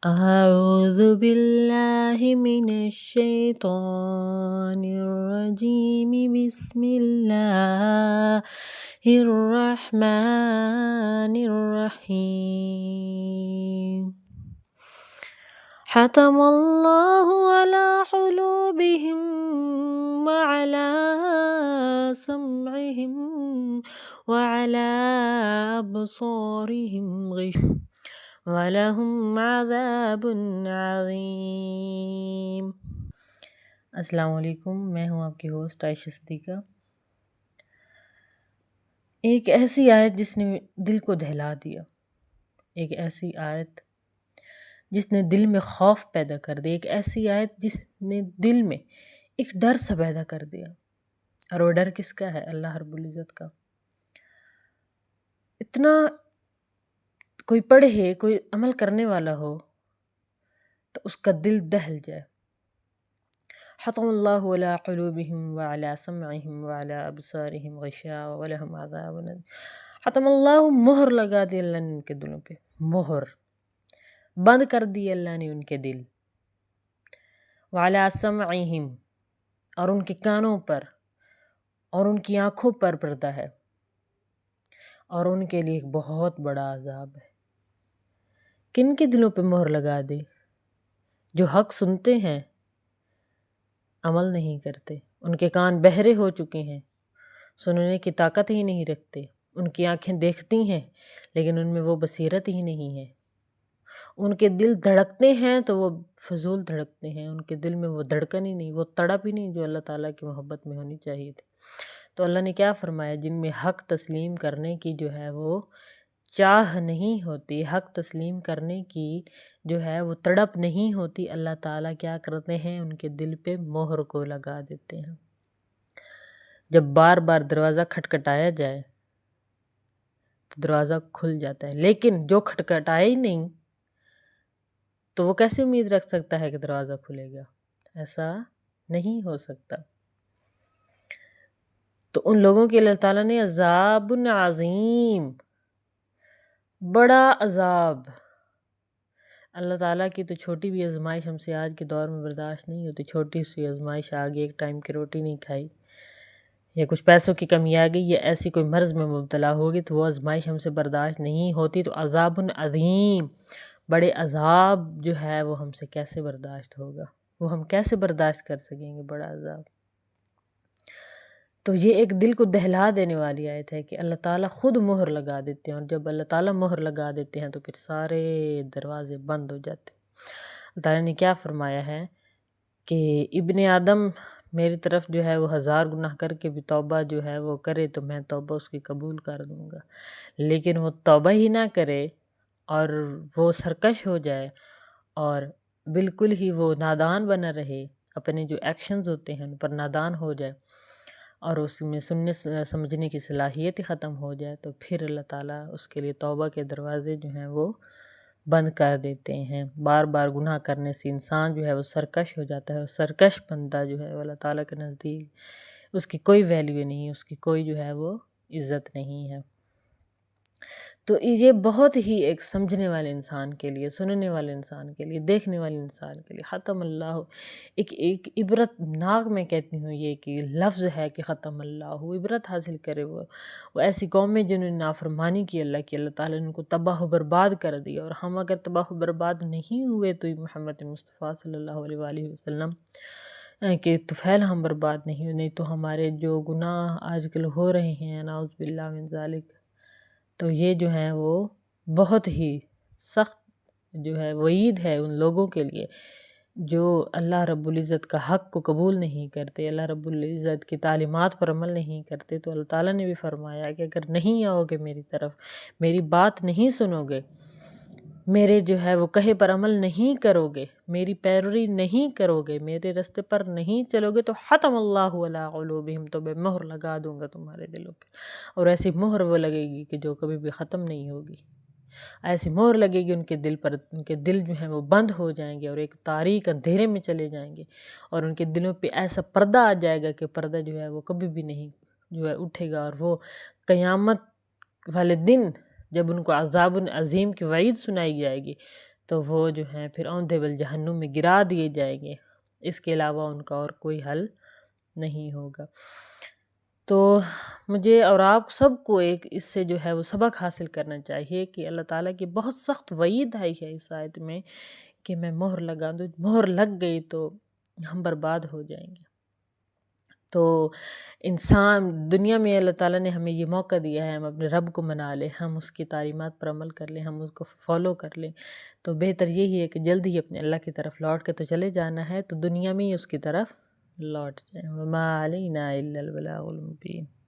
أعوذ بالله من الشيطان الرجيم بسم الله الرحمن الرحيم ختم الله على قلوبهم وعلى سمعهم وعلى أبصارهم غشاوة وَلَهُمْ عَذَابٌ عَظِيمٌ۔ السلام علیکم، میں ہوں آپ کی ہوسٹ عائشہ صدیقہ۔ ایک ایسی آیت جس نے دل کو دہلا دیا، ایک ایسی آیت جس نے دل میں خوف پیدا کر دیا، ایک ایسی آیت جس نے دل میں ایک ڈر سا پیدا کر دیا۔ اور وہ ڈر کس کا ہے؟ اللہ رب العزت کا۔ اتنا کوئی پڑھے، کوئی عمل کرنے والا ہو تو اس کا دل دہل جائے۔ ختم اللہ علی قلوبہم وعلی سمعہم وعلی ابصارہم غشاوہ ولہم عذاب عظیم۔ ختم اللہ، مہر لگا دی اللہ نے ان کے دلوں پہ، مہر بند کر دی اللہ نے ان کے دل۔ وعلی سمعہم، اور ان کے کانوں پر اور ان کی آنکھوں پر پردہ ہے، اور ان کے لیے ایک بہت بڑا عذاب ہے۔ کن کے دلوں پہ مہر لگا دی؟ جو حق سنتے ہیں، عمل نہیں کرتے، ان کے کان بہرے ہو چکے ہیں، سننے کی طاقت ہی نہیں رکھتے، ان کی آنکھیں دیکھتی ہیں لیکن ان میں وہ بصیرت ہی نہیں ہے، ان کے دل دھڑکتے ہیں تو وہ فضول دھڑکتے ہیں، ان کے دل میں وہ دھڑکن ہی نہیں، وہ تڑپ ہی نہیں جو اللہ تعالیٰ کی محبت میں ہونی چاہیے تھی۔ تو اللہ نے کیا فرمایا؟ جن میں حق تسلیم کرنے کی جو ہے وہ چاہ نہیں ہوتی، حق تسلیم کرنے کی جو ہے وہ تڑپ نہیں ہوتی، اللہ تعالیٰ کیا کرتے ہیں؟ ان کے دل پہ مہر کو لگا دیتے ہیں۔ جب بار بار دروازہ کھٹکھٹایا جائے تو دروازہ کھل جاتا ہے، لیکن جو کھٹکھٹائے ہی نہیں تو وہ کیسے امید رکھ سکتا ہے کہ دروازہ کھلے گا؟ ایسا نہیں ہو سکتا۔ تو ان لوگوں کے اللہ تعالیٰ نے عذاب عظیم، بڑا عذاب۔ اللہ تعالیٰ کی تو چھوٹی بھی آزمائش ہم سے آج کے دور میں برداشت نہیں ہوتی۔ چھوٹی سی آزمائش آ گئی، ایک ٹائم کی روٹی نہیں کھائی، یا کچھ پیسوں کی کمی آ گئی، یا ایسی کوئی مرض میں مبتلا ہوگی تو وہ آزمائش ہم سے برداشت نہیں ہوتی۔ تو عذاب عظیم، بڑے عذاب جو ہے وہ ہم سے کیسے برداشت ہوگا؟ وہ ہم کیسے برداشت کر سکیں گے بڑا عذاب؟ تو یہ ایک دل کو دہلا دینے والی آیت ہے کہ اللہ تعالیٰ خود مہر لگا دیتے ہیں، اور جب اللہ تعالیٰ مہر لگا دیتے ہیں تو پھر سارے دروازے بند ہو جاتے ہیں۔ اللہ تعالیٰ نے کیا فرمایا ہے کہ ابن آدم میری طرف جو ہے وہ 1000 گناہ کر کے بھی توبہ جو ہے وہ کرے تو میں توبہ اس کی قبول کر دوں گا، لیکن وہ توبہ ہی نہ کرے اور وہ سرکش ہو جائے اور بالکل ہی وہ نادان بنا رہے، اپنے جو ایکشنز ہوتے ہیں ان پر نادان ہو جائے اور اس میں سننے سمجھنے کی صلاحیت ہی ختم ہو جائے، تو پھر اللہ تعالیٰ اس کے لیے توبہ کے دروازے جو ہیں وہ بند کر دیتے ہیں۔ بار بار گناہ کرنے سے انسان جو ہے وہ سرکش ہو جاتا ہے، اور سرکش بندہ جو ہے وہ اللہ تعالیٰ کے نزدیک اس کی کوئی ویلیو نہیں، اس کی کوئی جو ہے وہ عزت نہیں ہے۔ تو یہ بہت ہی ایک سمجھنے والے انسان کے لیے، سننے والے انسان کے لیے، دیکھنے والے انسان کے لیے ختم اللہ ایک عبرت ناک میں کہتی ہوں یہ کہ لفظ ہے کہ ختم اللہ عبرت حاصل کرے۔ وہ ایسی قومیں جنہوں نے نافرمانی کی اللہ کی، اللہ تعالیٰ نے ان کو تباہ و برباد کر دیا، اور ہم اگر تباہ و برباد نہیں ہوئے تو محمد مصطفیٰ صلی اللہ علیہ وآلہ وسلم کہ طفیل ہم برباد نہیں تو ہمارے جو گناہ آج کل ہو رہے ہیں نعوذ باللہ من ذالک، تو یہ جو ہیں وہ بہت ہی سخت جو ہے وعید ہے ان لوگوں کے لیے جو اللہ رب العزت کا حق کو قبول نہیں کرتے، اللہ رب العزت کی تعلیمات پر عمل نہیں کرتے۔ تو اللہ تعالیٰ نے بھی فرمایا کہ اگر نہیں آؤ گے میری طرف، میری بات نہیں سنو گے، میرے جو ہے وہ کہے پر عمل نہیں کرو گے، میری پیروی نہیں کرو گے، میرے راستے پر نہیں چلو گے، تو ختم اللہ علی قلوبہم، تو میں مہر لگا دوں گا تمہارے دلوں پہ، اور ایسی مہر وہ لگے گی کہ جو کبھی بھی ختم نہیں ہوگی۔ ایسی مہر لگے گی ان کے دل پر، ان کے دل جو ہیں وہ بند ہو جائیں گے اور ایک تاریک اندھیرے میں چلے جائیں گے، اور ان کے دلوں پہ ایسا پردہ آ جائے گا کہ پردہ جو ہے وہ کبھی بھی نہیں جو ہے اٹھے گا، اور وہ قیامت والے دن جب ان کو عذاب عظیم کی وعید سنائی جائے گی تو وہ جو ہیں پھر اوندھے بل جہنم میں گرا دیے جائیں گے، اس کے علاوہ ان کا اور کوئی حل نہیں ہوگا۔ تو مجھے اور آپ سب کو ایک اس سے جو ہے وہ سبق حاصل کرنا چاہیے کہ اللہ تعالیٰ کی بہت سخت وعید آئی ہے اس آیت میں کہ میں مہر لگا دوں، مہر لگ گئی تو ہم برباد ہو جائیں گے۔ تو انسان دنیا میں اللہ تعالیٰ نے ہمیں یہ موقع دیا ہے، ہم اپنے رب کو منا لیں، ہم اس کی تعلیمات پر عمل کر لیں، ہم اس کو فالو کر لیں، تو بہتر یہی ہے کہ جلدی ہی اپنے اللہ کی طرف لوٹ کے تو چلے جانا ہے، تو دنیا میں ہی اس کی طرف لوٹ جائیں۔ وَمَا عَلَيْنَا إِلَّا الْبَلَاغُ الْمُبِينُ۔